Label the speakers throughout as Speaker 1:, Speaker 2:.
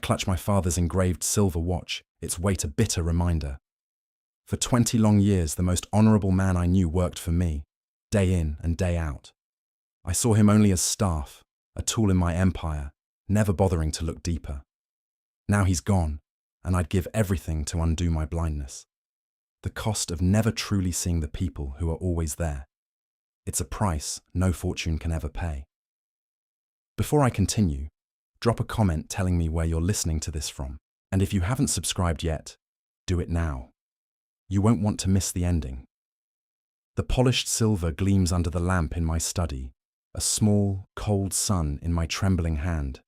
Speaker 1: clutch my father's engraved silver watch, its weight a bitter reminder. For 20 long years, the most honourable man I knew worked for me, day in and day out. I saw him only as staff, a tool in my empire, never bothering to look deeper. Now he's gone, and I'd give everything to undo my blindness. The cost of never truly seeing the people who are always there. It's a price no fortune can ever pay. Before I continue, drop a comment telling me where you're listening to this from, and if you haven't subscribed yet, do it now. You won't want to miss the ending. The polished silver gleams under the lamp in my study, a small, cold sun in my trembling hand.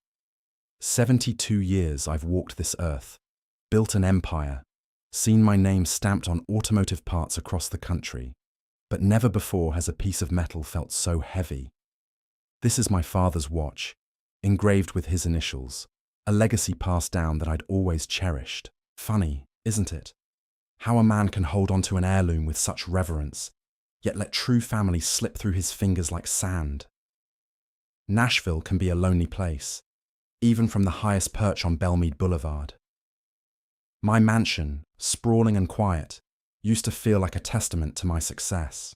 Speaker 1: 72 years I've walked this earth, built an empire, seen my name stamped on automotive parts across the country, but never before has a piece of metal felt so heavy. This is my father's watch, engraved with his initials, a legacy passed down that I'd always cherished. Funny, isn't it? How a man can hold onto an heirloom with such reverence, yet let true family slip through his fingers like sand. Nashville can be a lonely place, even from the highest perch on Belmead Boulevard. My mansion, sprawling and quiet, used to feel like a testament to my success.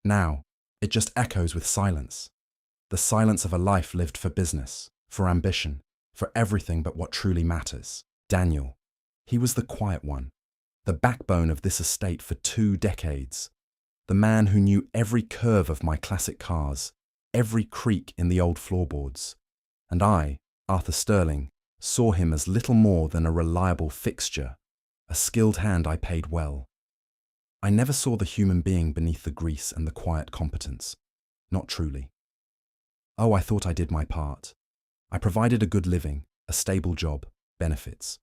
Speaker 1: Now, it just echoes with silence. The silence of a life lived for business, for ambition, for everything but what truly matters. Daniel. He was the quiet one, the backbone of this estate for 2 decades. The man who knew every curve of my classic cars, every creak in the old floorboards. And I, Arthur Sterling, saw him as little more than a reliable fixture, a skilled hand I paid well. I never saw the human being beneath the grease and the quiet competence. Not truly. Oh, I thought I did my part. I provided a good living, a stable job, benefits.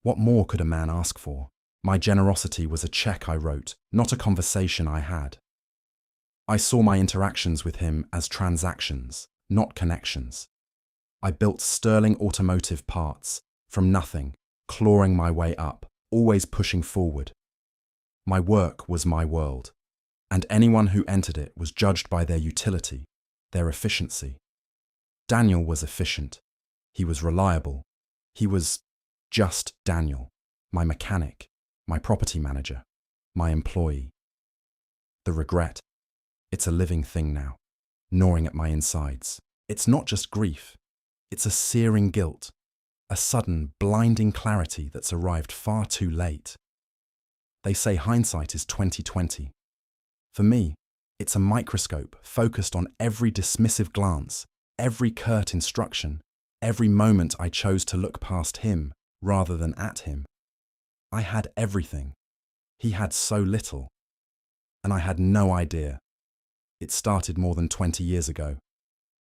Speaker 1: What more could a man ask for? My generosity was a check I wrote, not a conversation I had. I saw my interactions with him as transactions, not connections. I built sterling automotive parts, from nothing, clawing my way up, always pushing forward. My work was my world, and anyone who entered it was judged by their utility, their efficiency. Daniel was efficient. He was reliable. He was just Daniel, my mechanic, my property manager, my employee. The regret. It's a living thing now, gnawing at my insides. It's not just grief. It's a searing guilt, a sudden, blinding clarity that's arrived far too late. They say hindsight is 20/20. For me, it's a microscope focused on every dismissive glance, every curt instruction, every moment I chose to look past him rather than at him. I had everything. He had so little. And I had no idea. It started more than 20 years ago,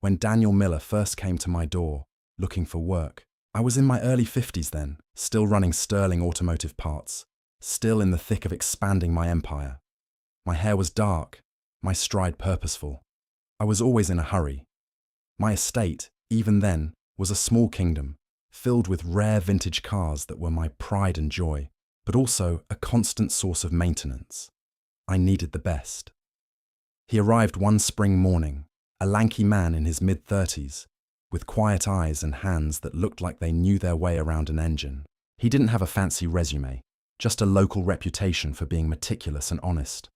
Speaker 1: when Daniel Miller first came to my door, looking for work. I was in my early 50s then, still running sterling automotive parts, still in the thick of expanding my empire. My hair was dark, my stride purposeful. I was always in a hurry. My estate, even then, was a small kingdom, filled with rare vintage cars that were my pride and joy, but also a constant source of maintenance. I needed the best. He arrived one spring morning, a lanky man in his mid-30s, with quiet eyes and hands that looked like they knew their way around an engine. He didn't have a fancy resume, just a local reputation for being meticulous and honest.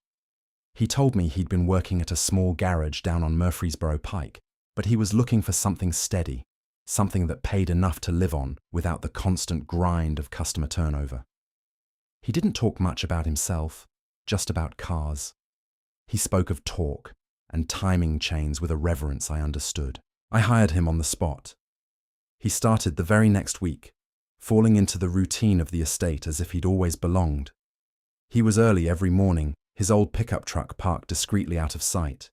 Speaker 1: He told me he'd been working at a small garage down on Murfreesboro Pike, but he was looking for something steady, something that paid enough to live on without the constant grind of customer turnover. He didn't talk much about himself, just about cars. He spoke of torque and timing chains with a reverence I understood. I hired him on the spot. He started the very next week, falling into the routine of the estate as if he'd always belonged. He was early every morning, his old pickup truck parked discreetly out of sight.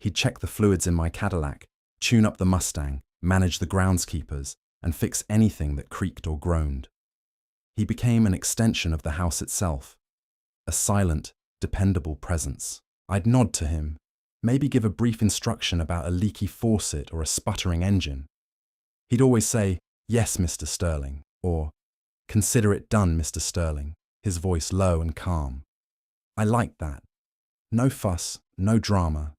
Speaker 1: He'd check the fluids in my Cadillac, tune up the Mustang, manage the groundskeepers, and fix anything that creaked or groaned. He became an extension of the house itself, a silent, dependable presence. I'd nod to him, maybe give a brief instruction about a leaky faucet or a sputtering engine. He'd always say, "Yes, Mr. Sterling," or "Consider it done, Mr. Sterling," his voice low and calm. I liked that. No fuss, no drama,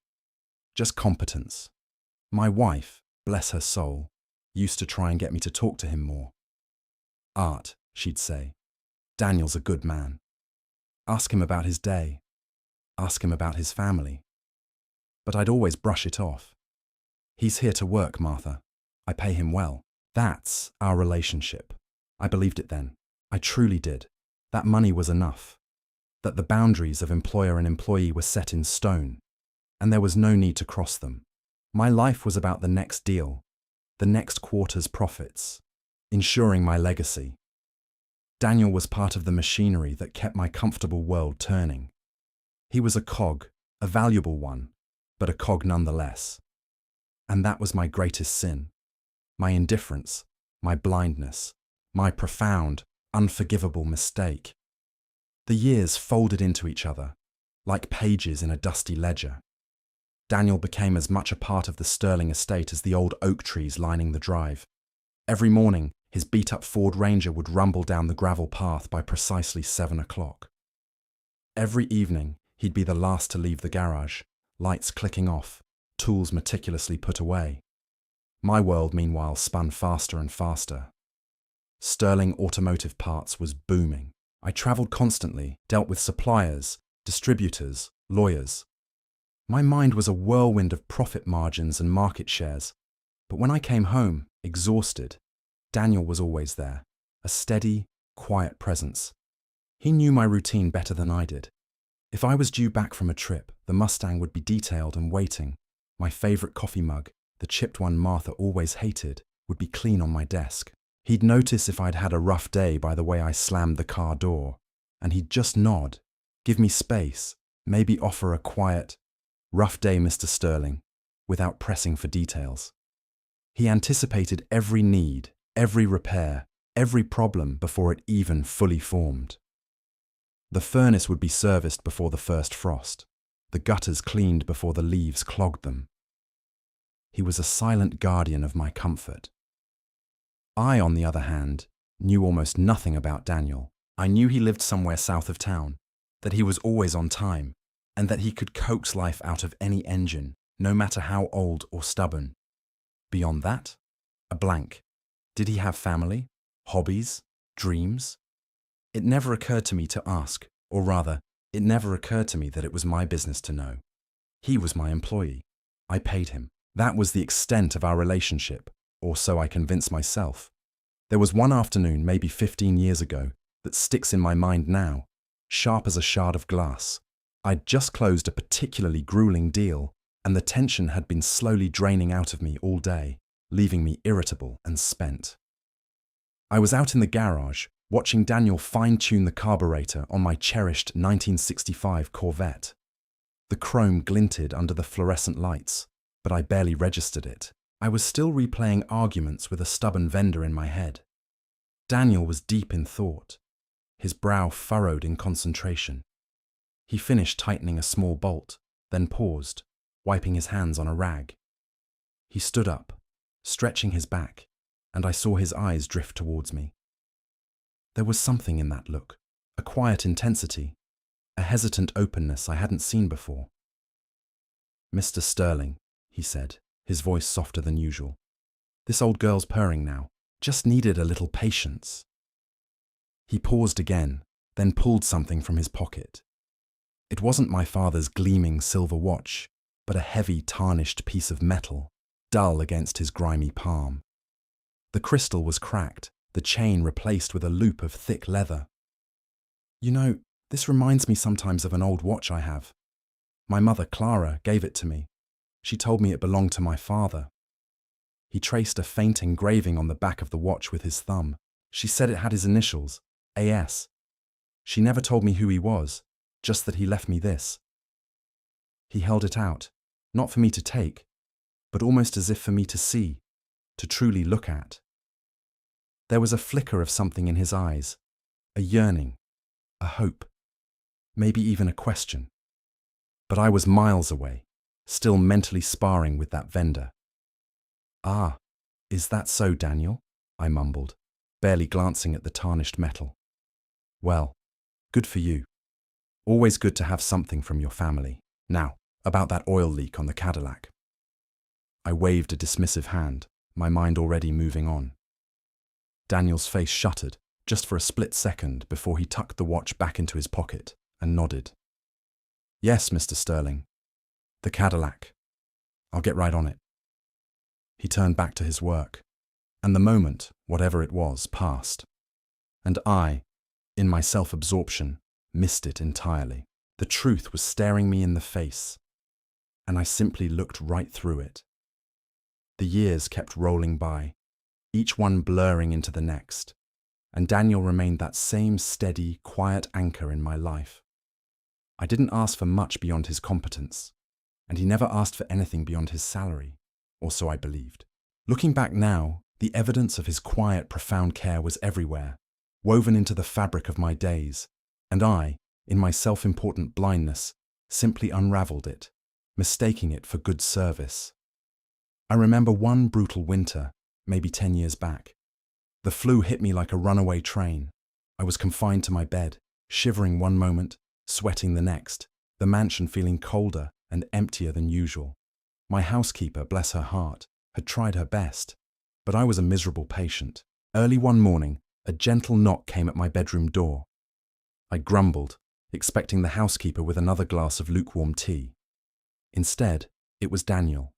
Speaker 1: just competence. My wife, bless her soul, used to try and get me to talk to him more. Art, she'd say. Daniel's a good man. Ask him about his day. Ask him about his family. But I'd always brush it off. He's here to work, Martha. I pay him well. That's our relationship. I believed it then. I truly did. That money was enough. That the boundaries of employer and employee were set in stone, and there was no need to cross them. My life was about the next deal, the next quarter's profits, ensuring my legacy. Daniel was part of the machinery that kept my comfortable world turning. He was a cog, a valuable one, but a cog nonetheless. And that was my greatest sin. My indifference, my blindness, my profound, unforgivable mistake. The years folded into each other, like pages in a dusty ledger. Daniel became as much a part of the Sterling estate as the old oak trees lining the drive. Every morning, his beat-up Ford Ranger would rumble down the gravel path by precisely 7 o'clock. Every evening, he'd be the last to leave the garage, lights clicking off, tools meticulously put away. My world, meanwhile, spun faster and faster. Sterling Automotive Parts was booming. I travelled constantly, dealt with suppliers, distributors, lawyers. My mind was a whirlwind of profit margins and market shares, but when I came home, exhausted, Daniel was always there, a steady, quiet presence. He knew my routine better than I did. If I was due back from a trip, the Mustang would be detailed and waiting. My favourite coffee mug, the chipped one Martha always hated, would be clean on my desk. He'd notice if I'd had a rough day by the way I slammed the car door, and he'd just nod, give me space, maybe offer a quiet, "Rough day, Mr. Sterling," without pressing for details. He anticipated every need, every repair, every problem before it even fully formed. The furnace would be serviced before the first frost, the gutters cleaned before the leaves clogged them. He was a silent guardian of my comfort. I, on the other hand, knew almost nothing about Daniel. I knew he lived somewhere south of town, that he was always on time, and that he could coax life out of any engine, no matter how old or stubborn. Beyond that, a blank. Did he have family, hobbies, dreams? It never occurred to me to ask, or rather, it never occurred to me that it was my business to know. He was my employee. I paid him. That was the extent of our relationship, or so I convinced myself. There was one afternoon, maybe 15 years ago, that sticks in my mind now, sharp as a shard of glass. I'd just closed a particularly grueling deal, and the tension had been slowly draining out of me all day, leaving me irritable and spent. I was out in the garage, watching Daniel fine-tune the carburetor on my cherished 1965 Corvette. The chrome glinted under the fluorescent lights, but I barely registered it. I was still replaying arguments with a stubborn vendor in my head. Daniel was deep in thought, his brow furrowed in concentration. He finished tightening a small bolt, then paused, wiping his hands on a rag. He stood up, stretching his back, and I saw his eyes drift towards me. There was something in that look, a quiet intensity, a hesitant openness I hadn't seen before. "Mr. Sterling," he said, his voice softer than usual. "This old girl's purring now. Just needed a little patience." He paused again, then pulled something from his pocket. It wasn't my father's gleaming silver watch, but a heavy, tarnished piece of metal, dull against his grimy palm. The crystal was cracked, the chain replaced with a loop of thick leather. "You know, this reminds me sometimes of an old watch I have. My mother, Clara, gave it to me. She told me it belonged to my father." He traced a faint engraving on the back of the watch with his thumb. "She said it had his initials, A.S. She never told me who he was, just that he left me this." He held it out, not for me to take, but almost as if for me to see, to truly look at. There was a flicker of something in his eyes, a yearning, a hope, maybe even a question. But I was miles away, still mentally sparring with that vendor. "Ah, is that so, Daniel?" I mumbled, barely glancing at the tarnished metal. "Well, good for you. Always good to have something from your family. Now, about that oil leak on the Cadillac." I waved a dismissive hand, my mind already moving on. Daniel's face shuttered, just for a split second before he tucked the watch back into his pocket and nodded. "Yes, Mr. Sterling. The Cadillac. I'll get right on it." He turned back to his work, and the moment, whatever it was, passed. And I, in my self-absorption, missed it entirely. The truth was staring me in the face, and I simply looked right through it. The years kept rolling by, each one blurring into the next, and Daniel remained that same steady, quiet anchor in my life. I didn't ask for much beyond his competence, and he never asked for anything beyond his salary, or so I believed. Looking back now, the evidence of his quiet, profound care was everywhere, woven into the fabric of my days, and I, in my self-important blindness, simply unraveled it, mistaking it for good service. I remember one brutal winter, maybe 10 years back. The flu hit me like a runaway train. I was confined to my bed, shivering one moment, sweating the next, the mansion feeling colder and emptier than usual. My housekeeper, bless her heart, had tried her best, but I was a miserable patient. Early one morning, a gentle knock came at my bedroom door. I grumbled, expecting the housekeeper with another glass of lukewarm tea. Instead, it was Daniel.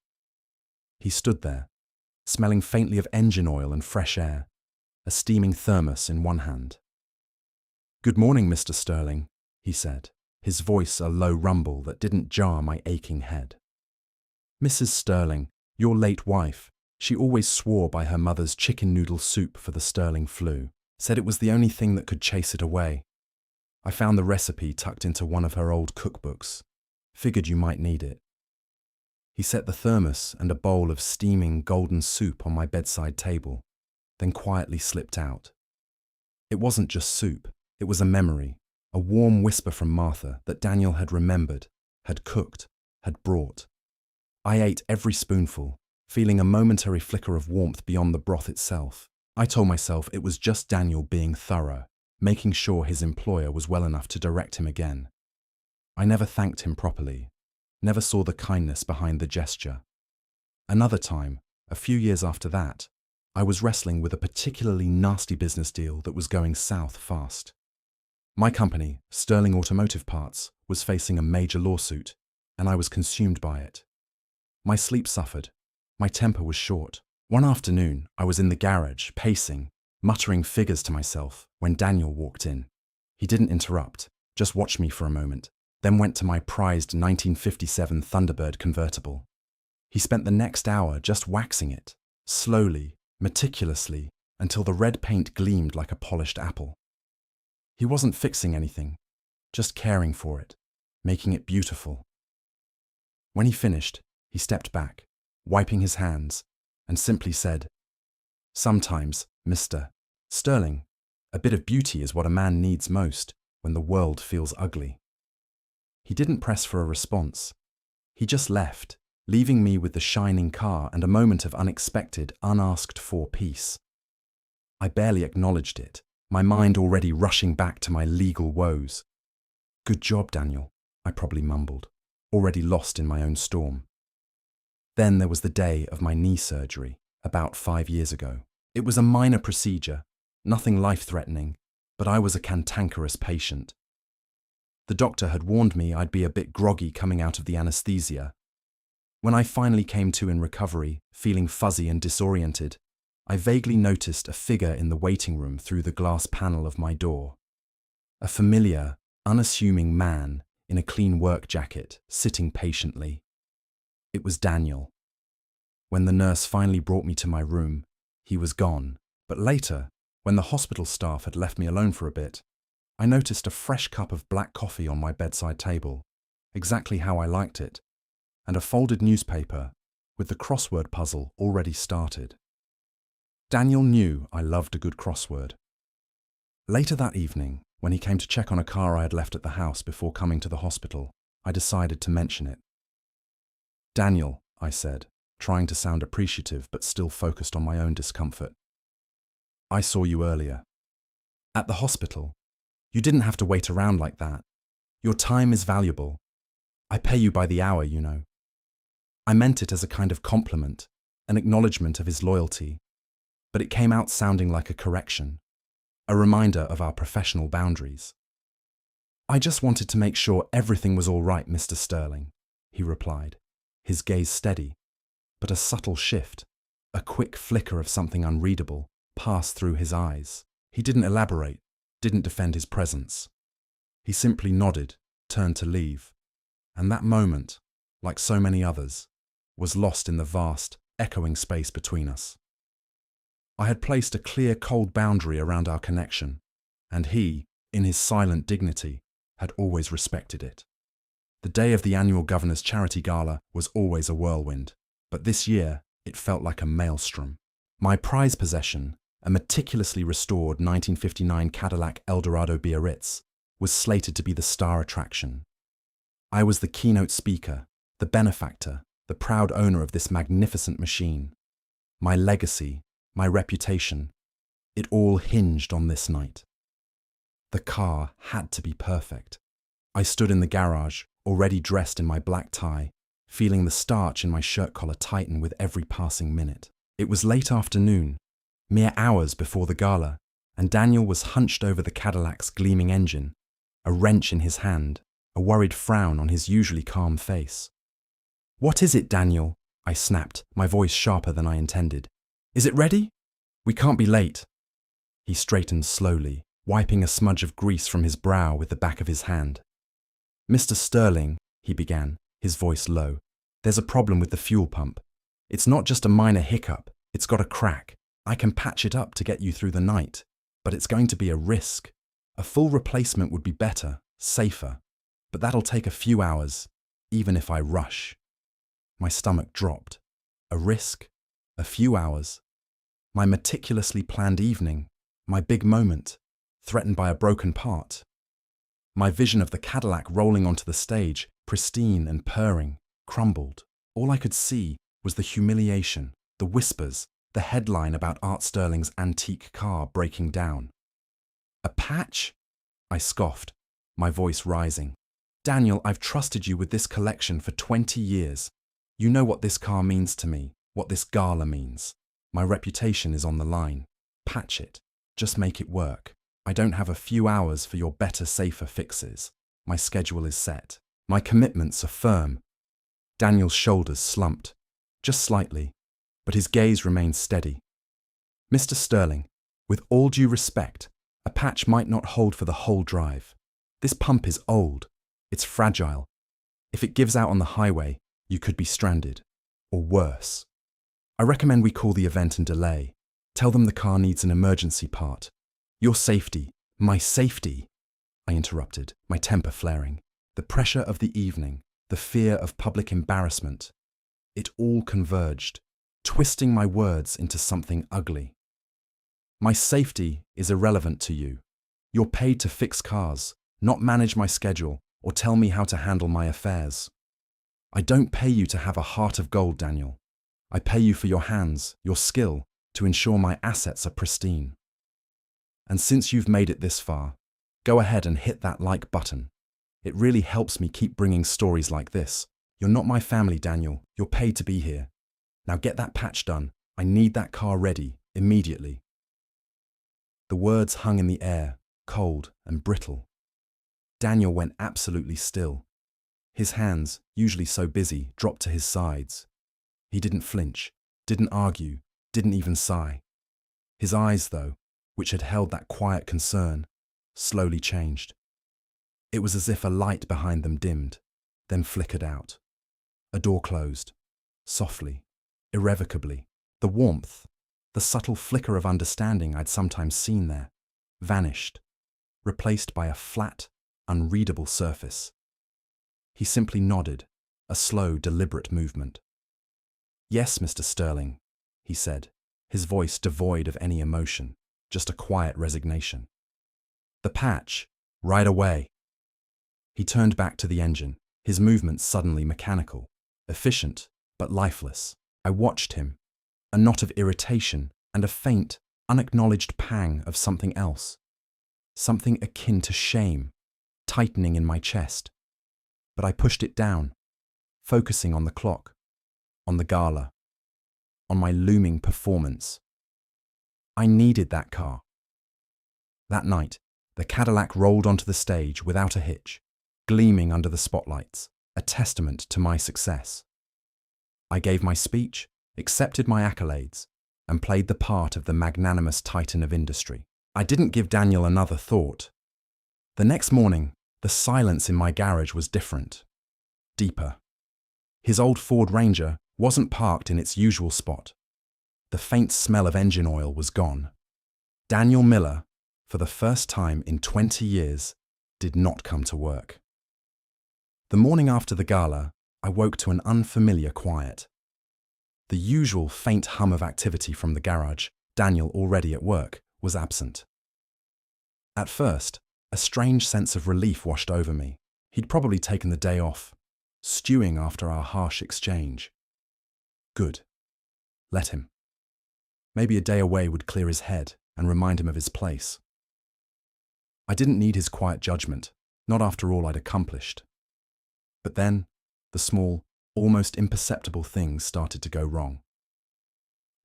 Speaker 1: He stood there, smelling faintly of engine oil and fresh air, a steaming thermos in one hand. "Good morning, Mr. Sterling," he said, his voice a low rumble that didn't jar my aching head. "Mrs. Sterling, your late wife, she always swore by her mother's chicken noodle soup for the Sterling flu, said it was the only thing that could chase it away. I found the recipe tucked into one of her old cookbooks. Figured you might need it." He set the thermos and a bowl of steaming golden soup on my bedside table, then quietly slipped out. It wasn't just soup, it was a memory, a warm whisper from Martha that Daniel had remembered, had cooked, had brought. I ate every spoonful, feeling a momentary flicker of warmth beyond the broth itself. I told myself it was just Daniel being thorough, making sure his employer was well enough to direct him again. I never thanked him properly, never saw the kindness behind the gesture. Another time, a few years after that, I was wrestling with a particularly nasty business deal that was going south fast. My company, Sterling Automotive Parts, was facing a major lawsuit, and I was consumed by it. My sleep suffered. My temper was short. One afternoon, I was in the garage, pacing, muttering figures to myself, when Daniel walked in. He didn't interrupt, just watched me for a moment, then went to my prized 1957 Thunderbird convertible. He spent the next hour just waxing it, slowly, meticulously, until the red paint gleamed like a polished apple. He wasn't fixing anything, just caring for it, making it beautiful. When he finished, he stepped back, wiping his hands, and simply said, "Sometimes, Mr. Sterling, a bit of beauty is what a man needs most when the world feels ugly." He didn't press for a response. He just left, leaving me with the shining car and a moment of unexpected, unasked-for peace. I barely acknowledged it, my mind already rushing back to my legal woes. "Good job, Daniel," I probably mumbled, already lost in my own storm. Then there was the day of my knee surgery, about 5 years ago. It was a minor procedure, nothing life-threatening, but I was a cantankerous patient. The doctor had warned me I'd be a bit groggy coming out of the anesthesia. When I finally came to in recovery, feeling fuzzy and disoriented, I vaguely noticed a figure in the waiting room through the glass panel of my door. A familiar, unassuming man in a clean work jacket, sitting patiently. It was Daniel. When the nurse finally brought me to my room, he was gone, but later, when the hospital staff had left me alone for a bit, I noticed a fresh cup of black coffee on my bedside table, exactly how I liked it, and a folded newspaper with the crossword puzzle already started. Daniel knew I loved a good crossword. Later that evening, when he came to check on a car I had left at the house before coming to the hospital, I decided to mention it. "Daniel," I said, trying to sound appreciative but still focused on my own discomfort. "I saw you earlier. At the hospital. You didn't have to wait around like that. Your time is valuable. I pay you by the hour, you know." I meant it as a kind of compliment, an acknowledgement of his loyalty, but it came out sounding like a correction. a reminder of our professional boundaries. "I just wanted to make sure everything was all right, Mr. Sterling," he replied, his gaze steady, but a subtle shift, a quick flicker of something unreadable, passed through his eyes. He didn't elaborate, didn't defend his presence. He simply nodded, turned to leave, and that moment, like so many others, was lost in the vast, echoing space between us. I had placed a clear, cold boundary around our connection, and he, in his silent dignity, had always respected it. The day of the annual Governor's Charity Gala was always a whirlwind, but this year it felt like a maelstrom. My prize possession, a meticulously restored 1959 Cadillac Eldorado Biarritz, was slated to be the star attraction. I was the keynote speaker, the benefactor, the proud owner of this magnificent machine. My legacy, my reputation, it all hinged on this night. The car had to be perfect. I stood in the garage, already dressed in my black tie, feeling the starch in my shirt collar tighten with every passing minute. It was late afternoon, mere hours before the gala, and Daniel was hunched over the Cadillac's gleaming engine, a wrench in his hand, a worried frown on his usually calm face. "What is it, Daniel?" I snapped, my voice sharper than I intended. "Is it ready? We can't be late." He straightened slowly, wiping a smudge of grease from his brow with the back of his hand. "Mr. Sterling," he began, his voice low, "there's a problem with the fuel pump. It's not just a minor hiccup, it's got a crack. I can patch it up to get you through the night, but it's going to be a risk. A full replacement would be better, safer, but that'll take a few hours, even if I rush." My stomach dropped. A risk? A few hours? My meticulously planned evening, my big moment, threatened by a broken part. My vision of the Cadillac rolling onto the stage, pristine and purring, crumbled. All I could see was the humiliation, the whispers, the headline about Art Sterling's antique car breaking down. "A patch?" I scoffed, my voice rising. "Daniel, I've trusted you with this collection for 20 years. You know what this car means to me, what this gala means. My reputation is on the line. Patch it. Just make it work. I don't have a few hours for your better, safer fixes. My schedule is set. My commitments are firm." Daniel's shoulders slumped, just slightly, but his gaze remained steady. "Mr. Sterling, with all due respect, a patch might not hold for the whole drive. This pump is old. It's fragile. If it gives out on the highway, you could be stranded. Or worse. I recommend we call the event and delay. Tell them the car needs an emergency part. Your safety, my safety," I interrupted, my temper flaring. The pressure of the evening, the fear of public embarrassment, it all converged, twisting my words into something ugly. "My safety is irrelevant to you. You're paid to fix cars, not manage my schedule or tell me how to handle my affairs. I don't pay you to have a heart of gold, Daniel. I pay you for your hands, your skill, to ensure my assets are pristine. And since you've made it this far, go ahead and hit that like button. It really helps me keep bringing stories like this. You're not my family, Daniel. You're paid to be here. Now get that patch done. I need that car ready, immediately." The words hung in the air, cold and brittle. Daniel went absolutely still. His hands, usually so busy, dropped to his sides. He didn't flinch, didn't argue, didn't even sigh. His eyes, though, which had held that quiet concern, slowly changed. It was as if a light behind them dimmed, then flickered out. A door closed, softly, irrevocably. The warmth, the subtle flicker of understanding I'd sometimes seen there, vanished, replaced by a flat, unreadable surface. He simply nodded, a slow, deliberate movement. "Yes, Mr. Sterling," he said, his voice devoid of any emotion, just a quiet resignation. "The patch, right away." He turned back to the engine, his movements suddenly mechanical, efficient, but lifeless. I watched him, a knot of irritation and a faint, unacknowledged pang of something else, something akin to shame, tightening in my chest. But I pushed it down, focusing on the clock, on the gala, on my looming performance. I needed that car. That night, the Cadillac rolled onto the stage without a hitch, gleaming under the spotlights, a testament to my success. I gave my speech, accepted my accolades, and played the part of the magnanimous titan of industry. I didn't give Daniel another thought. The next morning, the silence in my garage was different, deeper. His old Ford Ranger wasn't parked in its usual spot. The faint smell of engine oil was gone. Daniel Miller, for the first time in 20 years, did not come to work. The morning after the gala, I woke to an unfamiliar quiet. The usual faint hum of activity from the garage, Daniel already at work, was absent. At first, a strange sense of relief washed over me. He'd probably taken the day off, stewing after our harsh exchange. Good. Let him. Maybe a day away would clear his head and remind him of his place. I didn't need his quiet judgment, not after all I'd accomplished. But then, the small, almost imperceptible things started to go wrong.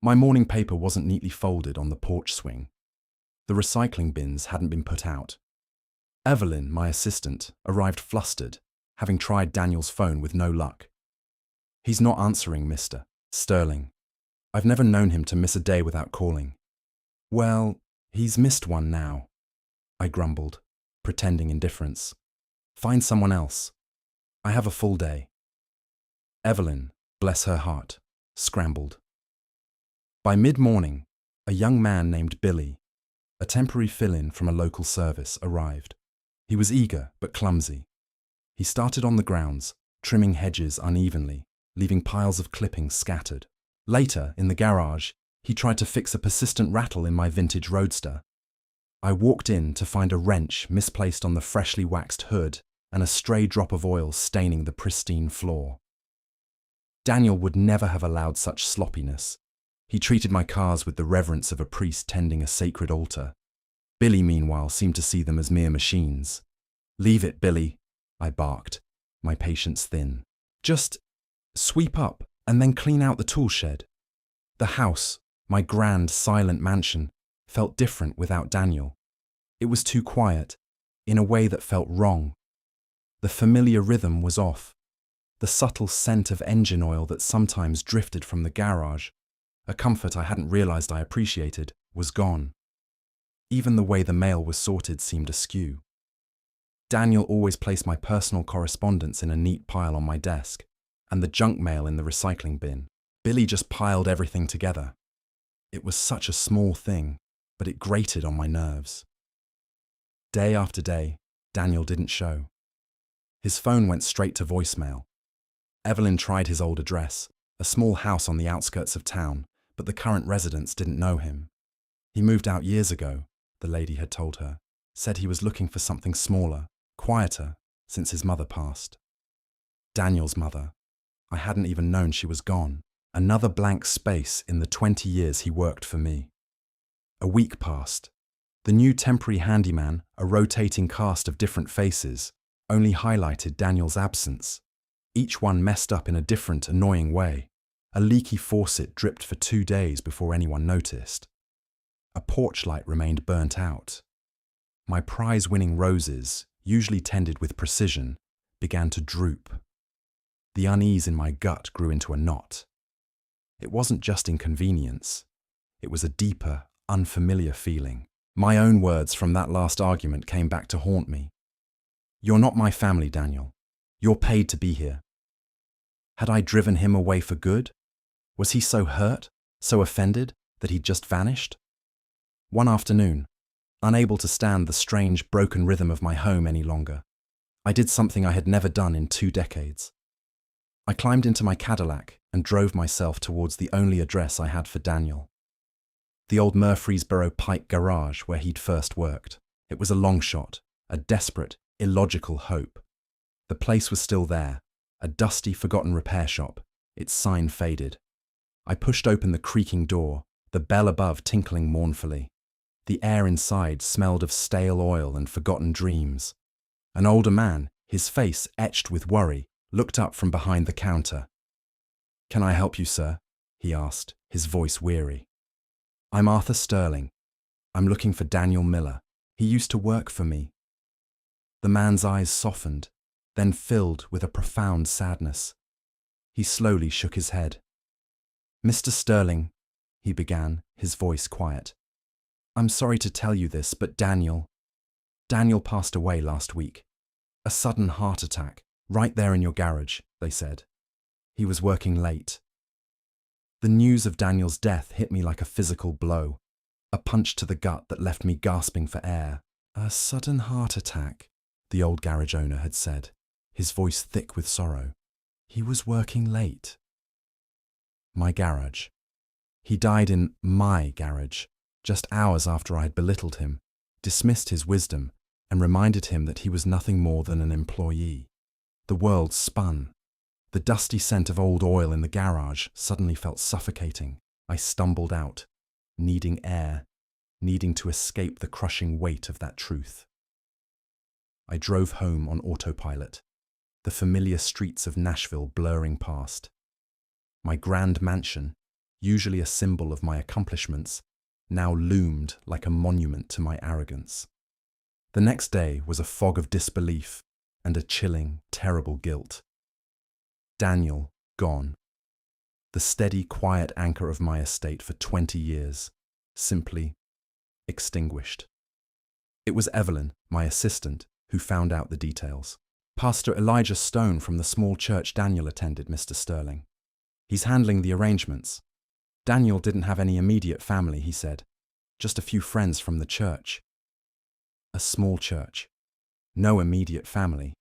Speaker 1: My morning paper wasn't neatly folded on the porch swing. The recycling bins hadn't been put out. Evelyn, my assistant, arrived flustered, having tried Daniel's phone with no luck. He's not answering, Mr. Sterling. I've never known him to miss a day without calling. Well, he's missed one now, I grumbled, pretending indifference. Find someone else. I have a full day. Evelyn, bless her heart, scrambled. By mid-morning, a young man named Billy, a temporary fill-in from a local service, arrived. He was eager but clumsy. He started on the grounds, trimming hedges unevenly, leaving piles of clippings scattered. Later, in the garage, he tried to fix a persistent rattle in my vintage Roadster. I walked in to find a wrench misplaced on the freshly waxed hood and a stray drop of oil staining the pristine floor. Daniel would never have allowed such sloppiness. He treated my cars with the reverence of a priest tending a sacred altar. Billy, meanwhile, seemed to see them as mere machines. Leave it, Billy, I barked, my patience thin. Just sweep up and then clean out the tool shed. The house, my grand, silent mansion, felt different without Daniel. It was too quiet, in a way that felt wrong. The familiar rhythm was off. The subtle scent of engine oil that sometimes drifted from the garage, a comfort I hadn't realized I appreciated, was gone. Even the way the mail was sorted seemed askew. Daniel always placed my personal correspondence in a neat pile on my desk, and the junk mail in the recycling bin. Billy just piled everything together. It was such a small thing, but it grated on my nerves. Day after day, Daniel didn't show. His phone went straight to voicemail. Evelyn tried his old address, a small house on the outskirts of town, but the current residents didn't know him. He moved out years ago, the lady had told her, said he was looking for something smaller, quieter, since his mother passed. Daniel's mother. I hadn't even known she was gone. Another blank space in the 20 years he worked for me. A week passed. The new temporary handyman, a rotating cast of different faces, only highlighted Daniel's absence. Each one messed up in a different, annoying way. A leaky faucet dripped for 2 days before anyone noticed. A porch light remained burnt out. My prize-winning roses, usually tended with precision, began to droop. The unease in my gut grew into a knot. It wasn't just inconvenience. It was a deeper, unfamiliar feeling. My own words from that last argument came back to haunt me. You're not my family, Daniel. You're paid to be here. Had I driven him away for good? Was he so hurt, so offended, that he'd just vanished? One afternoon, unable to stand the strange, broken rhythm of my home any longer, I did something I had never done in 2 decades. I climbed into my Cadillac and drove myself towards the only address I had for Daniel. The old Murfreesboro Pike garage where he'd first worked. It was a long shot, a desperate, illogical hope. The place was still there, a dusty, forgotten repair shop, its sign faded. I pushed open the creaking door, the bell above tinkling mournfully. The air inside smelled of stale oil and forgotten dreams. An older man, his face etched with worry, looked up from behind the counter. "Can I help you, sir?" he asked, his voice weary. "I'm Arthur Sterling. I'm looking for Daniel Miller. He used to work for me. The man's eyes softened, then filled with a profound sadness. He slowly shook his head. "Mr. Sterling," he began, his voice quiet. "I'm sorry to tell you this, but Daniel passed away last week. A sudden heart attack, right there in your garage," they said. "He was working late." The news of Daniel's death hit me like a physical blow, a punch to the gut that left me gasping for air. "A sudden heart attack," the old garage owner had said, his voice thick with sorrow. "He was working late." My garage. He died in my garage, just hours after I had belittled him, dismissed his wisdom, and reminded him that he was nothing more than an employee. The world spun. The dusty scent of old oil in the garage suddenly felt suffocating. I stumbled out, needing air, needing to escape the crushing weight of that truth. I drove home on autopilot, the familiar streets of Nashville blurring past. My grand mansion, usually a symbol of my accomplishments, now loomed like a monument to my arrogance. The next day was a fog of disbelief and a chilling, terrible guilt. Daniel, gone. The steady, quiet anchor of my estate for 20 years, simply extinguished. It was Evelyn, my assistant, who found out the details. "Pastor Elijah Stone from the small church Daniel attended, Mr. Sterling. He's handling the arrangements. Daniel didn't have any immediate family," he said. "Just a few friends from the church." A small church. No immediate family.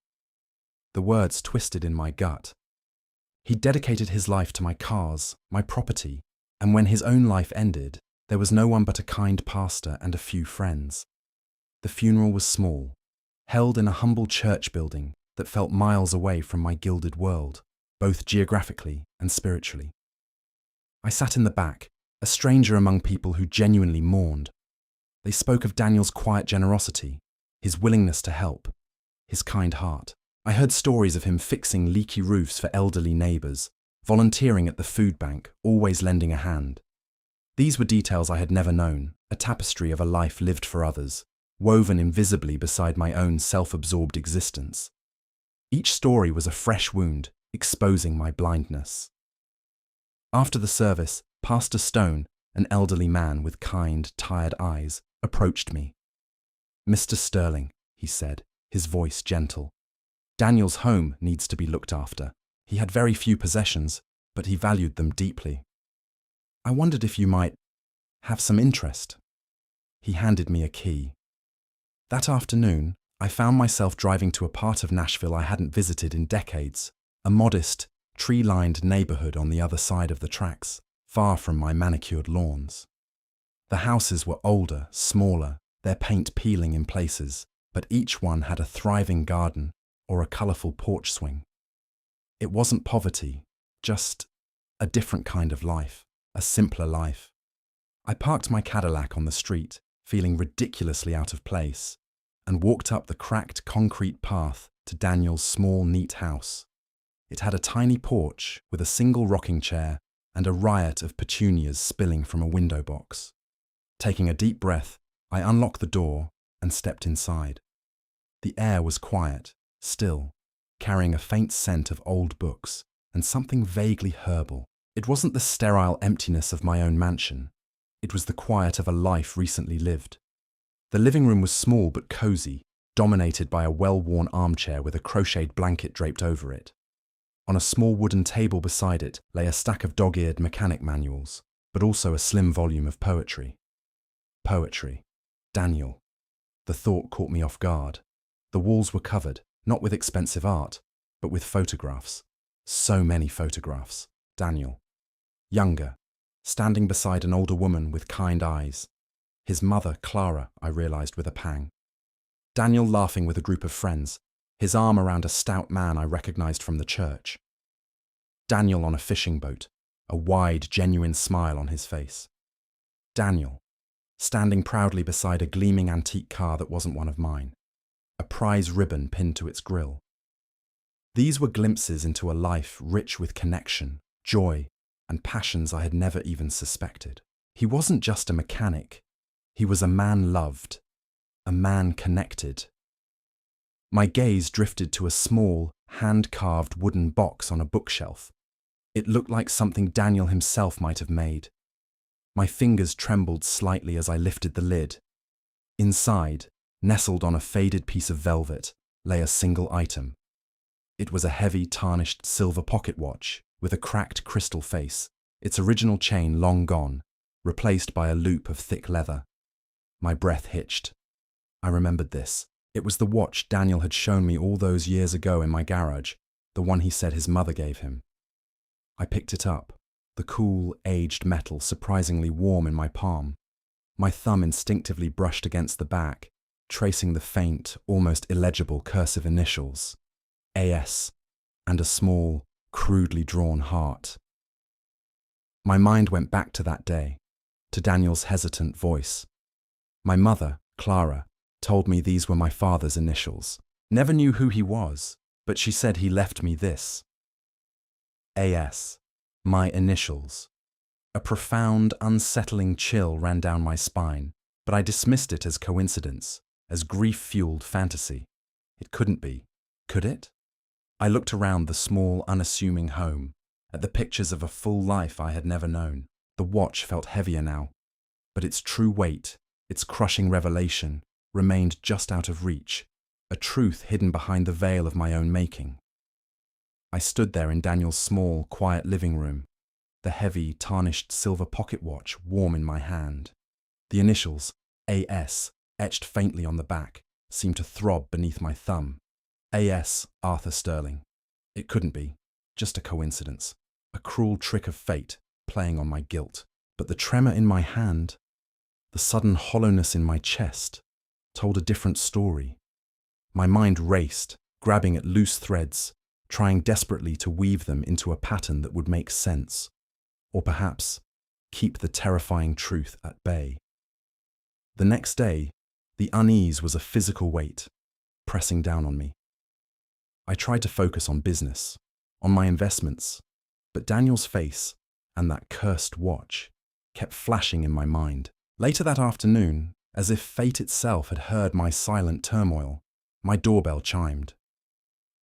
Speaker 1: The words twisted in my gut. He dedicated his life to my cars, my property, and when his own life ended, there was no one but a kind pastor and a few friends. The funeral was small, held in a humble church building that felt miles away from my gilded world, both geographically and spiritually. I sat in the back, a stranger among people who genuinely mourned. They spoke of Daniel's quiet generosity, his willingness to help, his kind heart. I heard stories of him fixing leaky roofs for elderly neighbours, volunteering at the food bank, always lending a hand. These were details I had never known, a tapestry of a life lived for others, woven invisibly beside my own self-absorbed existence. Each story was a fresh wound, exposing my blindness. After the service, Pastor Stone, an elderly man with kind, tired eyes, approached me. "Mr. Sterling," he said, his voice gentle. "Daniel's home needs to be looked after. He had very few possessions, but he valued them deeply. I wondered if you might have some interest." He handed me a key. That afternoon, I found myself driving to a part of Nashville I hadn't visited in decades, a modest, tree-lined neighborhood on the other side of the tracks, far from my manicured lawns. The houses were older, smaller, their paint peeling in places, but each one had a thriving garden or a colourful porch swing. It wasn't poverty, just a different kind of life, a simpler life. I parked my Cadillac on the street, feeling ridiculously out of place, and walked up the cracked concrete path to Daniel's small, neat house. It had a tiny porch with a single rocking chair and a riot of petunias spilling from a window box. Taking a deep breath, I unlocked the door and stepped inside. The air was quiet, still, carrying a faint scent of old books and something vaguely herbal. It wasn't the sterile emptiness of my own mansion. It was the quiet of a life recently lived. The living room was small but cozy, dominated by a well-worn armchair with a crocheted blanket draped over it. On a small wooden table beside it lay a stack of dog-eared mechanic manuals, but also a slim volume of poetry. Poetry. Daniel. The thought caught me off guard. The walls were covered, not with expensive art, but with photographs. So many photographs. Daniel. Younger, standing beside an older woman with kind eyes. His mother, Clara, I realised with a pang. Daniel laughing with a group of friends, his arm around a stout man I recognised from the church. Daniel on a fishing boat, a wide, genuine smile on his face. Daniel, standing proudly beside a gleaming antique car that wasn't one of mine, a prize ribbon pinned to its grille. These were glimpses into a life rich with connection, joy, and passions I had never even suspected. He wasn't just a mechanic. He was a man loved, a man connected. My gaze drifted to a small, hand-carved wooden box on a bookshelf. It looked like something Daniel himself might have made. My fingers trembled slightly as I lifted the lid. Inside, nestled on a faded piece of velvet, lay a single item. It was a heavy, tarnished silver pocket watch with a cracked crystal face, its original chain long gone, replaced by a loop of thick leather. My breath hitched. I remembered this. It was the watch Daniel had shown me all those years ago in my garage, the one he said his mother gave him. I picked it up, the cool, aged metal surprisingly warm in my palm. My thumb instinctively brushed against the back, tracing the faint, almost illegible cursive initials, AS, and a small, crudely drawn heart. My mind went back to that day, to Daniel's hesitant voice. My mother, Clara, told me these were my father's initials. Never knew who he was, but she said he left me this. AS, my initials. A profound, unsettling chill ran down my spine, but I dismissed it as coincidence, as grief-fueled fantasy. It couldn't be, could it? I looked around the small, unassuming home, at the pictures of a full life I had never known. The watch felt heavier now, but its true weight, its crushing revelation, remained just out of reach, a truth hidden behind the veil of my own making. I stood there in Daniel's small, quiet living room, the heavy, tarnished silver pocket watch warm in my hand. The initials, AS, etched faintly on the back, seemed to throb beneath my thumb. AS, Arthur Sterling. It couldn't be, just a coincidence, a cruel trick of fate playing on my guilt. But the tremor in my hand, the sudden hollowness in my chest, told a different story. My mind raced, grabbing at loose threads, trying desperately to weave them into a pattern that would make sense, or perhaps keep the terrifying truth at bay. The next day, the unease was a physical weight, pressing down on me. I tried to focus on business, on my investments, but Daniel's face and that cursed watch kept flashing in my mind. Later that afternoon, as if fate itself had heard my silent turmoil, my doorbell chimed.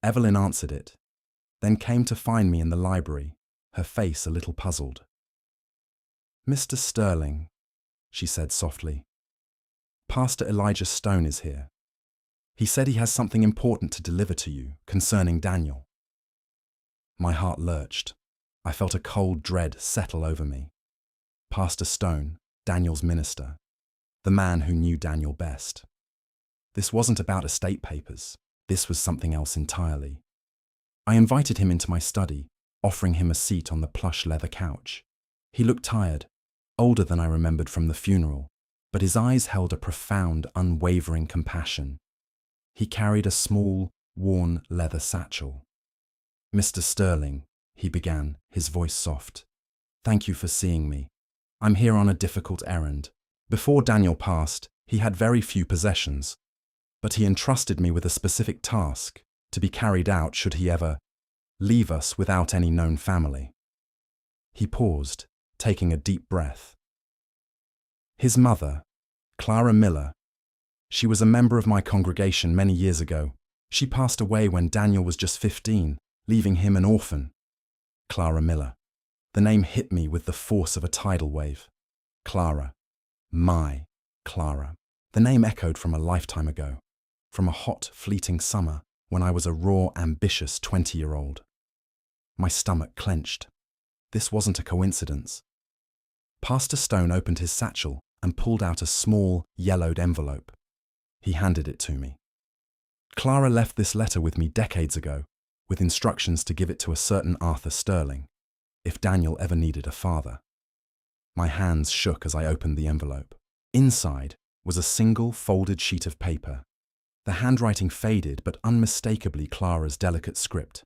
Speaker 1: Evelyn answered it, then came to find me in the library, her face a little puzzled. "Mr. Sterling," she said softly, "Pastor Elijah Stone is here. He said he has something important to deliver to you concerning Daniel." My heart lurched. I felt a cold dread settle over me. Pastor Stone, Daniel's minister, the man who knew Daniel best. This wasn't about estate papers. This was something else entirely. I invited him into my study, offering him a seat on the plush leather couch. He looked tired, older than I remembered from the funeral, but his eyes held a profound, unwavering compassion. He carried a small, worn leather satchel. "Mr. Sterling," he began, his voice soft, "thank you for seeing me. I'm here on a difficult errand. Before Daniel passed, he had very few possessions, but he entrusted me with a specific task to be carried out should he ever leave us without any known family." He paused, taking a deep breath. His mother, Clara Miller, she was a member of my congregation many years ago. She passed away when Daniel was just 15, leaving him an orphan. Clara Miller. The name hit me with the force of a tidal wave. Clara. My Clara. The name echoed from a lifetime ago, from a hot, fleeting summer when I was a raw, ambitious 20-year-old. My stomach clenched. This wasn't a coincidence. Pastor Stone opened his satchel and pulled out a small, yellowed envelope. He handed it to me. Clara left this letter with me decades ago, with instructions to give it to a certain Arthur Sterling, if Daniel ever needed a father. My hands shook as I opened the envelope. Inside was a single folded sheet of paper. The handwriting faded, but unmistakably Clara's delicate script.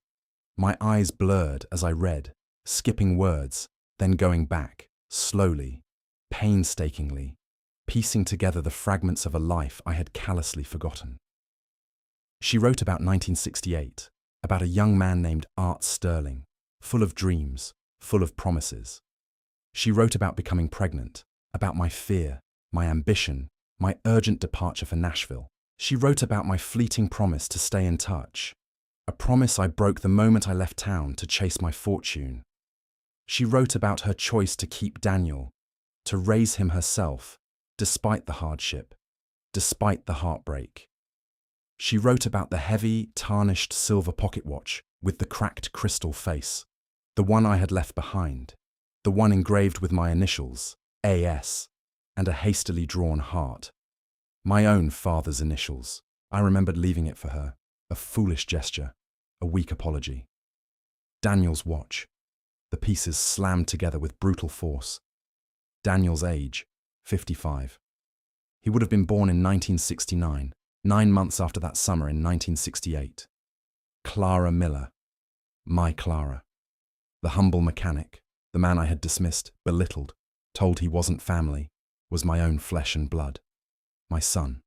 Speaker 1: My eyes blurred as I read, skipping words, then going back, slowly, painstakingly, piecing together the fragments of a life I had callously forgotten. She wrote about 1968, about a young man named Art Sterling, full of dreams, full of promises. She wrote about becoming pregnant, about my fear, my ambition, my urgent departure for Nashville. She wrote about my fleeting promise to stay in touch, a promise I broke the moment I left town to chase my fortune. She wrote about her choice to keep Daniel, to raise him herself, despite the hardship, despite the heartbreak. She wrote about the heavy, tarnished silver pocket watch with the cracked crystal face, the one I had left behind, the one engraved with my initials, AS, and a hastily drawn heart. My own father's initials. I remembered leaving it for her, a foolish gesture, a weak apology. Daniel's watch. The pieces slammed together with brutal force. Daniel's age, 55. He would have been born in 1969, 9 months after that summer in 1968. Clara Miller. My Clara. The humble mechanic, the man I had dismissed, belittled, told he wasn't family, was my own flesh and blood. My son.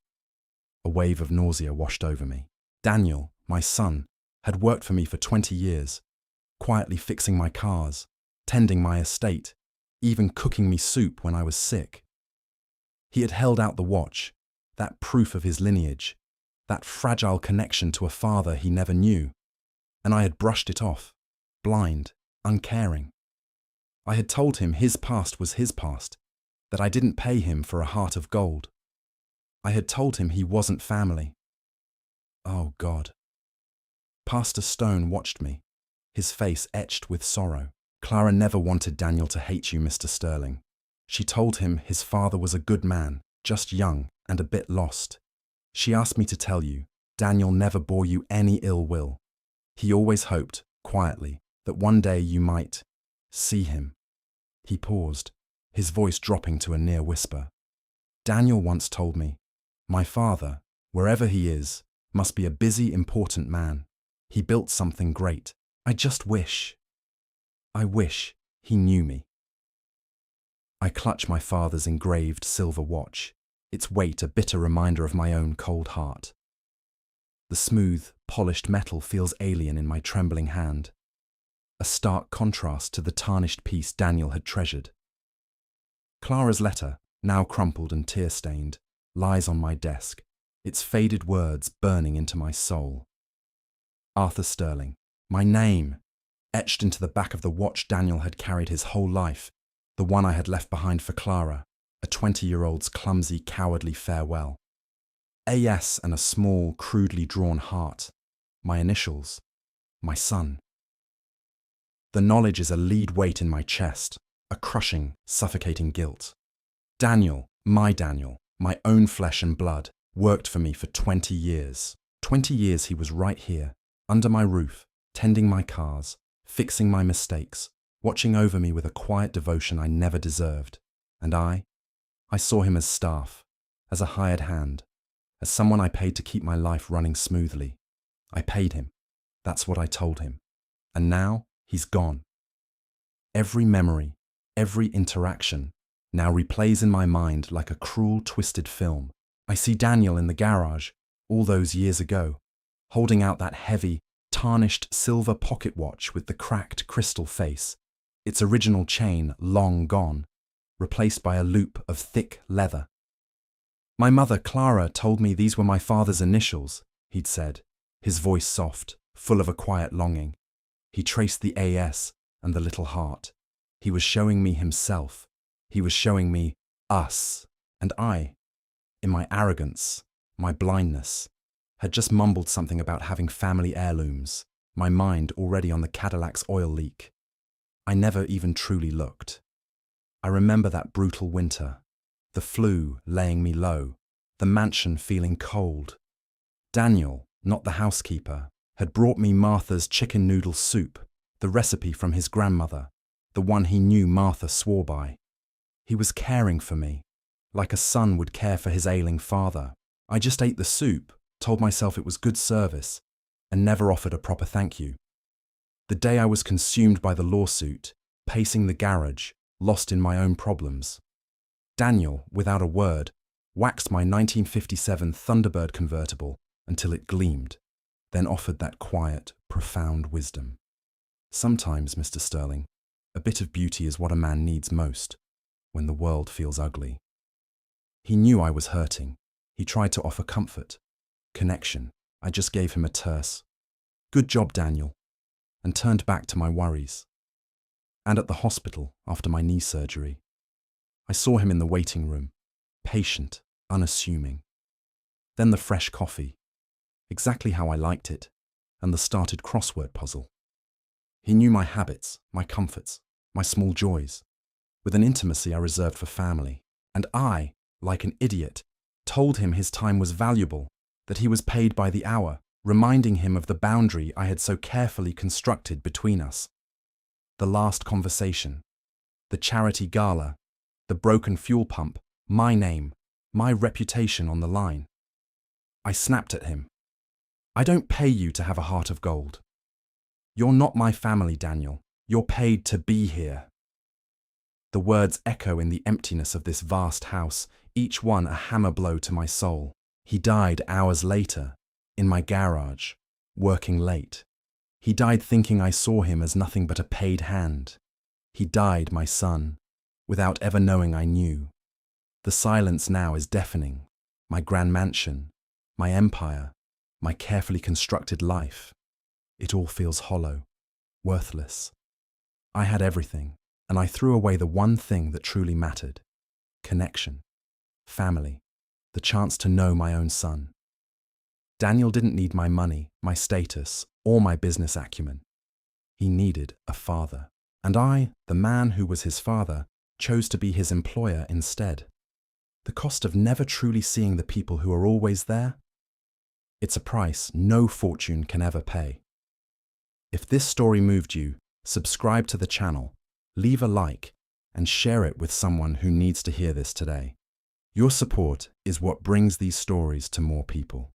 Speaker 1: A wave of nausea washed over me. Daniel, my son, had worked for me for 20 years, quietly fixing my cars, tending my estate, even cooking me soup when I was sick. He had held out the watch, that proof of his lineage, that fragile connection to a father he never knew, and I had brushed it off, blind, uncaring. I had told him his past was his past, that I didn't pay him for a heart of gold. I had told him he wasn't family. Oh, God. Pastor Stone watched me, his face etched with sorrow. Clara never wanted Daniel to hate you, Mr. Sterling. She told him his father was a good man, just young and a bit lost. She asked me to tell you, Daniel never bore you any ill will. He always hoped, quietly, that one day you might see him. He paused, his voice dropping to a near whisper. Daniel once told me, my father, wherever he is, must be a busy, important man. He built something great. I wish he knew me. I clutch my father's engraved silver watch, its weight a bitter reminder of my own cold heart. The smooth, polished metal feels alien in my trembling hand, a stark contrast to the tarnished piece Daniel had treasured. Clara's letter, now crumpled and tear-stained, lies on my desk, its faded words burning into my soul. Arthur Sterling, my name, etched into the back of the watch Daniel had carried his whole life, the one I had left behind for Clara, a 20-year-old's clumsy, cowardly farewell. AS and a small, crudely drawn heart, my initials, my son. The knowledge is a lead weight in my chest, a crushing, suffocating guilt. Daniel, my own flesh and blood, worked for me for 20 years. 20 years he was right here, under my roof, tending my cars, fixing my mistakes, watching over me with a quiet devotion I never deserved. And I saw him as staff, as a hired hand, as someone I paid to keep my life running smoothly. I paid him. That's what I told him. And now he's gone. Every memory, every interaction, now replays in my mind like a cruel, twisted film. I see Daniel in the garage, all those years ago, holding out that heavy, tarnished silver pocket watch with the cracked crystal face, its original chain long gone, replaced by a loop of thick leather. My mother, Clara, told me these were my father's initials, he'd said, his voice soft, full of a quiet longing. He traced the AS and the little heart. He was showing me himself. He was showing me us. And I, in my arrogance, my blindness, had just mumbled something about having family heirlooms, my mind already on the Cadillac's oil leak. I never even truly looked. I remember that brutal winter, the flu laying me low, the mansion feeling cold. Daniel, not the housekeeper, had brought me Martha's chicken noodle soup, the recipe from his grandmother, the one he knew Martha swore by. He was caring for me, like a son would care for his ailing father. I just ate the soup, told myself it was good service, and never offered a proper thank you. The day I was consumed by the lawsuit, pacing the garage, lost in my own problems, Daniel, without a word, waxed my 1957 Thunderbird convertible until it gleamed, then offered that quiet, profound wisdom. Sometimes, Mr. Sterling, a bit of beauty is what a man needs most when the world feels ugly. He knew I was hurting. He tried to offer comfort, connection. I just gave him a terse, "Good job, Daniel," and turned back to my worries. And at the hospital, after my knee surgery, I saw him in the waiting room, patient, unassuming. Then the fresh coffee, exactly how I liked it, and the started crossword puzzle. He knew my habits, my comforts, my small joys, with an intimacy I reserved for family. And I, like an idiot, told him his time was valuable, that he was paid by the hour, reminding him of the boundary I had so carefully constructed between us. The last conversation, the charity gala, the broken fuel pump, my name, my reputation on the line. I snapped at him. "I don't pay you to have a heart of gold. You're not my family, Daniel. You're paid to be here." The words echo in the emptiness of this vast house, each one a hammer blow to my soul. He died hours later, in my garage, working late. He died thinking I saw him as nothing but a paid hand. He died, my son, without ever knowing I knew. The silence now is deafening. My grand mansion, my empire, my carefully constructed life. It all feels hollow, worthless. I had everything, and I threw away the one thing that truly mattered: connection, family, the chance to know my own son. Daniel didn't need my money, my status, or my business acumen. He needed a father. And I, the man who was his father, chose to be his employer instead. The cost of never truly seeing the people who are always there? It's a price no fortune can ever pay. If this story moved you, subscribe to the channel, leave a like, and share it with someone who needs to hear this today. Your support is what brings these stories to more people.